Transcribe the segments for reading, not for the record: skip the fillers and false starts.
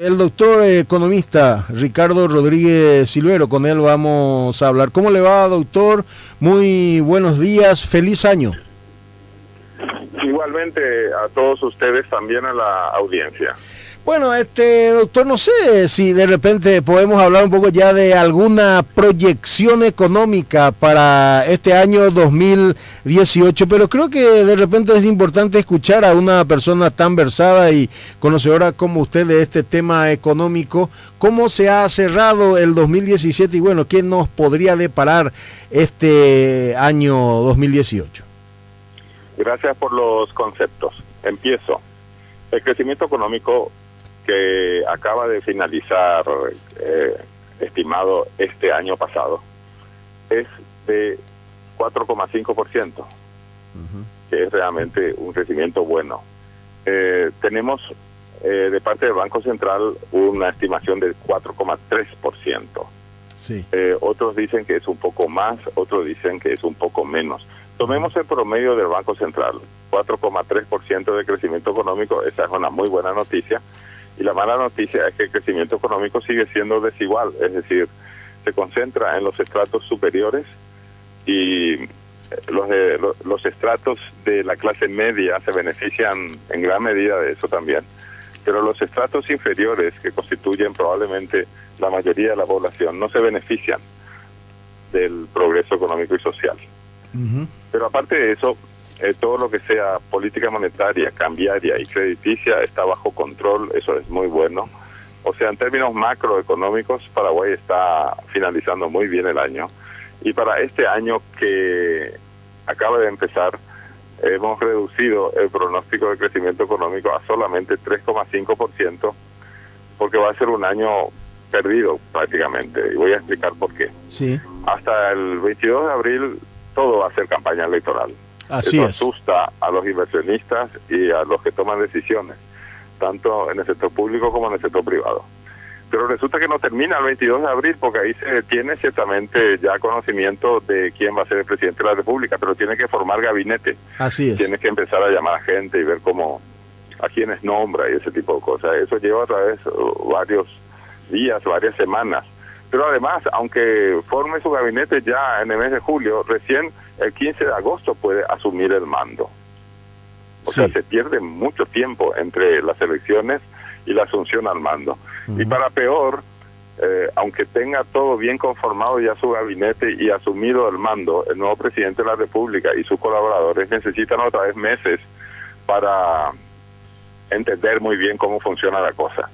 El doctor economista Ricardo Rodríguez Silvero, con él vamos a hablar. ¿Cómo le va, doctor? Muy buenos días, feliz año. Igualmente a todos ustedes, también a la audiencia. Bueno, doctor, no sé si de repente podemos hablar un poco ya de alguna proyección económica para este año 2018, pero creo que de repente es importante escuchar a una persona tan versada y conocedora como usted de este tema económico, cómo se ha cerrado el 2017 y bueno, qué nos podría deparar este año 2018. Gracias por los conceptos. Empiezo. El crecimiento económico que acaba de finalizar, estimado este año pasado, es de 4,5%, que es realmente un crecimiento bueno. Tenemos de parte del Banco Central una estimación de 4,3%. Sí. Otros dicen que es un poco más, otros dicen que es un poco menos. Tomemos el promedio del Banco Central, 4,3% de crecimiento económico. Esa es una muy buena noticia. Y la mala noticia es que el crecimiento económico sigue siendo desigual, es decir, se concentra en los estratos superiores y los estratos de la clase media se benefician en gran medida de eso también. Pero los estratos inferiores, que constituyen probablemente la mayoría de la población, no se benefician del progreso económico y social. Pero aparte de eso, todo lo que sea política monetaria, cambiaria y crediticia está bajo control, eso es muy bueno. O sea, en términos macroeconómicos, Paraguay está finalizando muy bien el año. Y para este año que acaba de empezar, hemos reducido el pronóstico de crecimiento económico a solamente 3,5%, porque va a ser un año perdido prácticamente, y voy a explicar por qué. Sí. Hasta el 22 de abril todo va a ser campaña electoral. Así Eso es. asusta a los inversionistas y a los que toman decisiones, tanto en el sector público como en el sector privado. Pero resulta que no termina el 22 de abril, porque ahí se tiene ciertamente ya conocimiento de quién va a ser el presidente de la República, pero tiene que formar gabinete. Así es. Tiene que empezar a llamar a gente y ver cómo, a quiénes nombra y ese tipo de cosas. Eso lleva otra vez varios días, varias semanas. Pero además, aunque forme su gabinete ya en el mes de julio, recién el 15 de agosto puede asumir el mando. O sea, se pierde mucho tiempo entre las elecciones y la asunción al mando. Y para peor, aunque tenga todo bien conformado ya su gabinete y asumido el mando, el nuevo presidente de la República y sus colaboradores necesitan otra vez meses para entender muy bien cómo funciona la cosa.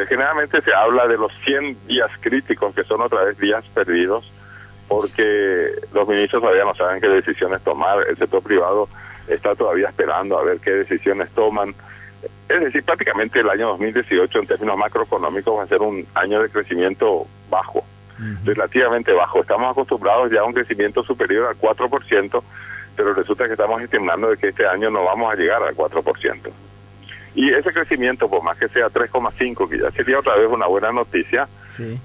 Generalmente se habla de los 100 días críticos, que son otra vez días perdidos, porque los ministros todavía no saben qué decisiones tomar, el sector privado está todavía esperando a ver qué decisiones toman. Es decir, prácticamente el año 2018 en términos macroeconómicos va a ser un año de crecimiento bajo, relativamente bajo. Estamos acostumbrados ya a un crecimiento superior al 4%, pero resulta que estamos estimando de que este año no vamos a llegar al 4%. Y ese crecimiento, por más que sea 3,5, que ya sería otra vez una buena noticia, sí,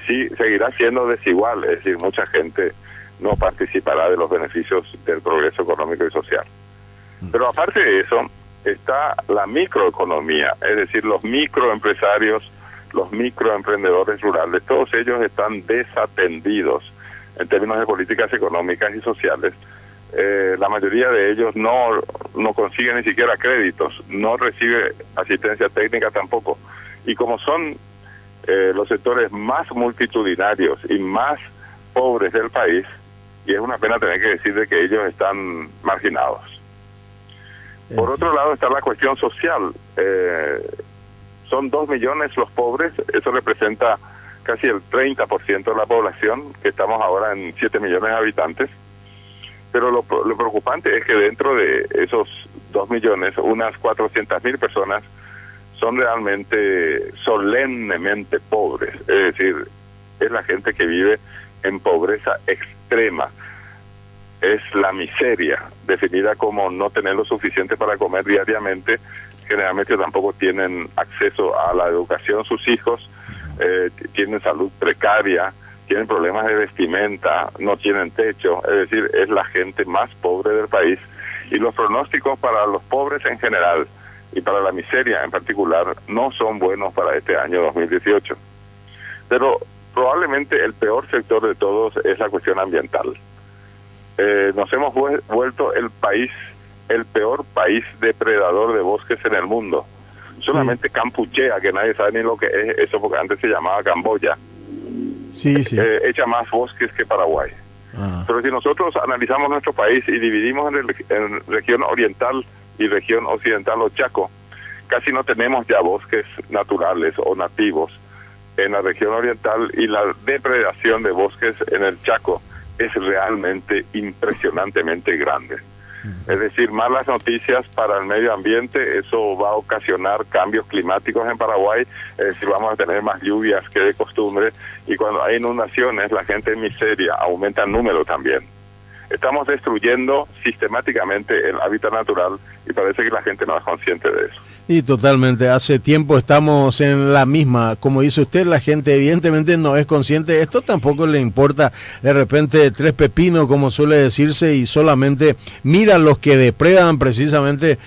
seguirá siendo desigual, es decir, mucha gente no participará de los beneficios del progreso económico y social. Pero aparte de eso, está la microeconomía, es decir, los microempresarios, los microemprendedores rurales, todos ellos están desatendidos en términos de políticas económicas y sociales. La mayoría de ellos no consiguen ni siquiera créditos, no recibe asistencia técnica tampoco. Y como son los sectores más multitudinarios y más pobres del país, y es una pena tener que decir de que ellos están marginados. Por otro lado está la cuestión social. Son 2 millones los pobres, eso representa casi el 30% de la población, que estamos ahora en 7 millones de habitantes. Pero lo preocupante es que dentro de esos 2 millones, unas 400.000 personas son realmente solemnemente pobres. Es decir, es la gente que vive en pobreza extrema. Es la miseria, definida como no tener lo suficiente para comer diariamente. Generalmente tampoco tienen acceso a la educación sus hijos, tienen salud precaria, tienen problemas de vestimenta, no tienen techo, es decir, es la gente más pobre del país. Y los pronósticos para los pobres en general y para la miseria en particular, no son buenos para este año 2018. Pero probablemente el peor sector de todos es la cuestión ambiental. Nos hemos vuelto el peor país depredador de bosques en el mundo. Solamente Kampuchea, que nadie sabe ni lo que es eso, porque antes se llamaba Camboya, echa más bosques que Paraguay. Pero si nosotros analizamos nuestro país y dividimos en región oriental y región occidental o Chaco, casi no tenemos ya bosques naturales o nativos en la región oriental, y la depredación de bosques en el Chaco es realmente impresionantemente grande. Es decir, malas noticias para el medio ambiente. Eso va a ocasionar cambios climáticos en Paraguay, es decir, vamos a tener más lluvias que de costumbre, y cuando hay inundaciones la gente en miseria aumenta el número también. Estamos destruyendo sistemáticamente el hábitat natural y parece que la gente no es consciente de eso. Y totalmente, hace tiempo estamos en la misma, como dice usted, la gente evidentemente no es consciente, esto tampoco le importa de repente tres pepinos, como suele decirse, y solamente mira los que depredan precisamente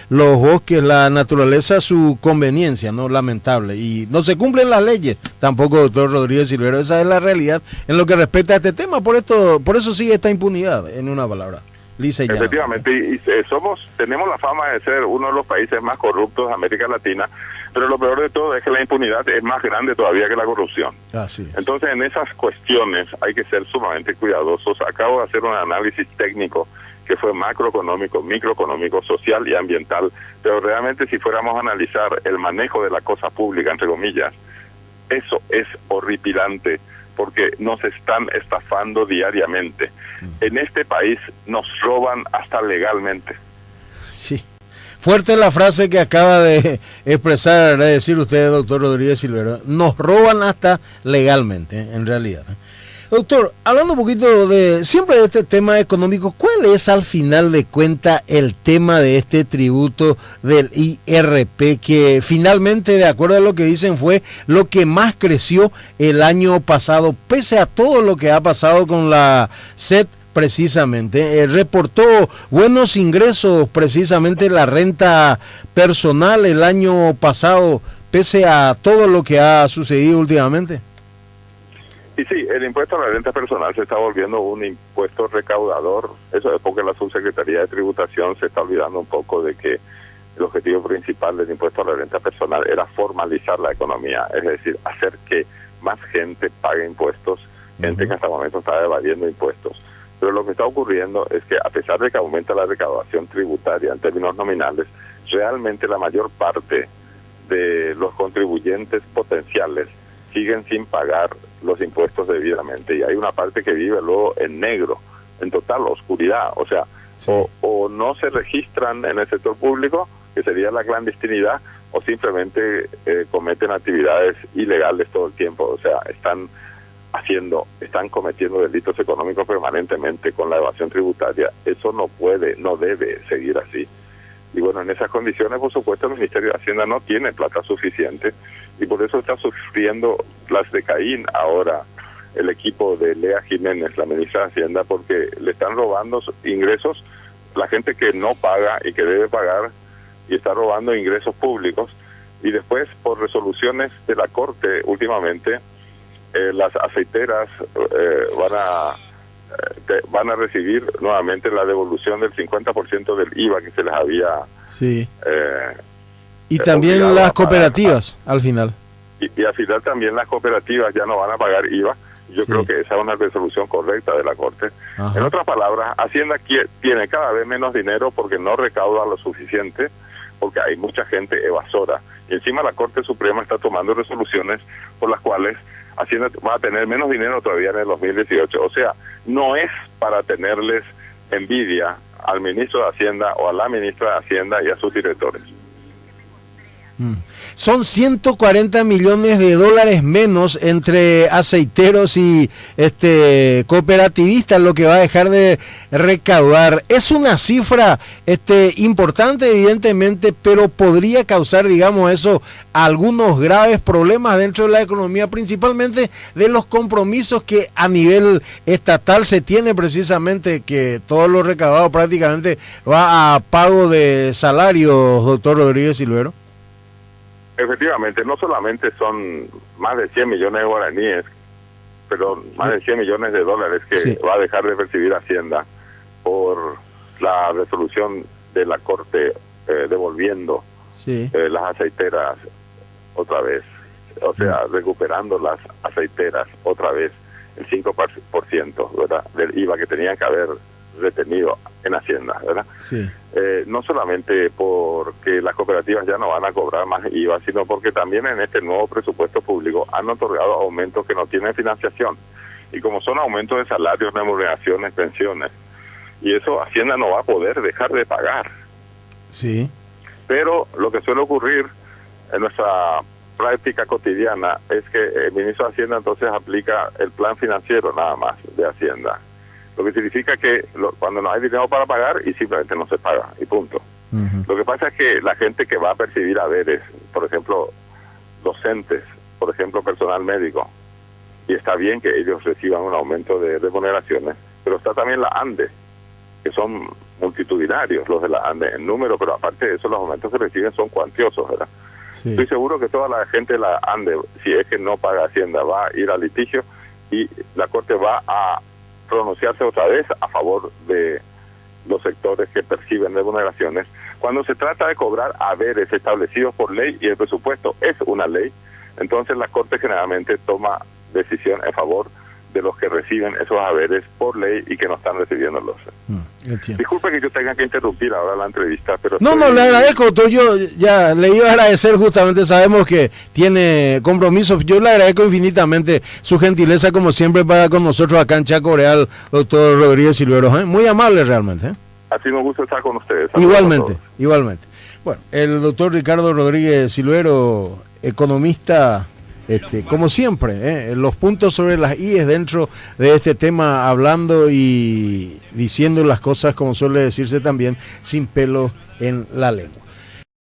los bosques, la naturaleza, su conveniencia, ¿no? Lamentable, y no se cumplen las leyes, tampoco, doctor Rodríguez Silvero, esa es la realidad en lo que respecta a este tema, por eso sigue esta impunidad, en una palabra. Efectivamente, y tenemos la fama de ser uno de los países más corruptos de América Latina, pero lo peor de todo es que la impunidad es más grande todavía que la corrupción. Así es. Entonces, en esas cuestiones hay que ser sumamente cuidadosos. Acabo de hacer un análisis técnico que fue macroeconómico, microeconómico, social y ambiental, pero realmente si fuéramos a analizar el manejo de la cosa pública, entre comillas, eso es horripilante, porque nos están estafando diariamente. En este país nos roban hasta legalmente. Sí. Fuerte la frase que acaba de expresar, de decir usted, doctor Rodríguez Silvero. Nos roban hasta legalmente, en realidad. Doctor, hablando un poquito siempre de este tema económico, ¿cuál es al final de cuentas el tema de este tributo del IRP que finalmente, de acuerdo a lo que dicen, fue lo que más creció el año pasado, pese a todo lo que ha pasado con la SET? Precisamente, reportó buenos ingresos precisamente la renta personal el año pasado, pese a todo lo que ha sucedido últimamente? Y sí, el impuesto a la renta personal se está volviendo un impuesto recaudador. Eso es porque la Subsecretaría de Tributación se está olvidando un poco de que el objetivo principal del impuesto a la renta personal era formalizar la economía, es decir, hacer que más gente pague impuestos, gente que hasta el momento estaba evadiendo impuestos. Pero lo que está ocurriendo es que a pesar de que aumenta la recaudación tributaria en términos nominales, realmente la mayor parte de los contribuyentes potenciales siguen sin pagar los impuestos debidamente, y hay una parte que vive luego en negro, en total oscuridad, o sea, sí. o no se registran en el sector público, que sería la clandestinidad, o simplemente cometen actividades ilegales todo el tiempo, o sea, están cometiendo delitos económicos permanentemente con la evasión tributaria. Eso no debe seguir así. Y bueno, en esas condiciones, por supuesto, el Ministerio de Hacienda no tiene plata suficiente, y por eso está sufriendo las de Caín ahora el equipo de Lea Jiménez, la ministra de Hacienda, porque le están robando ingresos la gente que no paga y que debe pagar, y está robando ingresos públicos. Y después, por resoluciones de la Corte últimamente, las aceiteras van a recibir nuevamente la devolución del 50% del IVA que se les había... Sí. Y también las cooperativas, al final. Y al final también las cooperativas ya no van a pagar IVA. Yo creo que esa es una resolución correcta de la Corte. Ajá. En otras palabras, Hacienda tiene cada vez menos dinero porque no recauda lo suficiente, porque hay mucha gente evasora. Y encima la Corte Suprema está tomando resoluciones por las cuales Hacienda va a tener menos dinero todavía en el 2018. O sea, no es para tenerles envidia al ministro de Hacienda o a la ministra de Hacienda y a sus directores. Son 140 millones de dólares menos entre aceiteros y cooperativistas lo que va a dejar de recaudar. Es una cifra importante, evidentemente, pero podría causar, digamos, eso, algunos graves problemas dentro de la economía, principalmente de los compromisos que a nivel estatal se tiene, precisamente que todo lo recaudado prácticamente va a pago de salarios, doctor Rodríguez Silvero. Efectivamente, no solamente son más de 100 millones de guaraníes, pero más de 100 millones de dólares que va a dejar de percibir Hacienda por la resolución de la Corte devolviendo las aceiteras otra vez, o sea, recuperando las aceiteras otra vez el 5%, ¿verdad?, del IVA que tenían que haber retenido en Hacienda, ¿verdad? Sí. No solamente porque las cooperativas ya no van a cobrar más IVA, sino porque también en este nuevo presupuesto público han otorgado aumentos que no tienen financiación. Y como son aumentos de salarios, remuneraciones, pensiones, y eso Hacienda no va a poder dejar de pagar. Sí. Pero lo que suele ocurrir en nuestra práctica cotidiana es que el ministro de Hacienda entonces aplica el plan financiero nada más de Hacienda. Lo que significa que cuando no hay dinero para pagar y simplemente no se paga y punto. Lo que pasa es que la gente que va a percibir haberes, por ejemplo, docentes, por ejemplo, personal médico, y está bien que ellos reciban un aumento de remuneraciones, pero está también la ANDE, que son multitudinarios los de la ANDE en número, pero aparte de eso los aumentos que reciben son cuantiosos, ¿verdad? Sí. Estoy seguro que toda la gente de la ANDE, si es que no paga Hacienda, va a ir al litigio y la Corte va a pronunciarse otra vez a favor de los sectores que perciben remuneraciones. Cuando se trata de cobrar haberes establecidos por ley, y el presupuesto es una ley, entonces la Corte generalmente toma decisión en favor de los que reciben esos haberes por ley y que no están recibiéndolos. Disculpe que yo tenga que interrumpir ahora la entrevista, pero... No, le agradezco, doctor. Yo ya le iba a agradecer, justamente sabemos que tiene compromisos. Yo le agradezco infinitamente su gentileza, como siempre, para con nosotros acá en Chaco Real, doctor Rodríguez Silvero. Muy amable realmente. Así nos gusta estar con ustedes. Igualmente. Bueno, el doctor Ricardo Rodríguez Silvero, economista... como siempre, los puntos sobre las IES dentro de este tema, hablando y diciendo las cosas como suele decirse también, sin pelo en la lengua.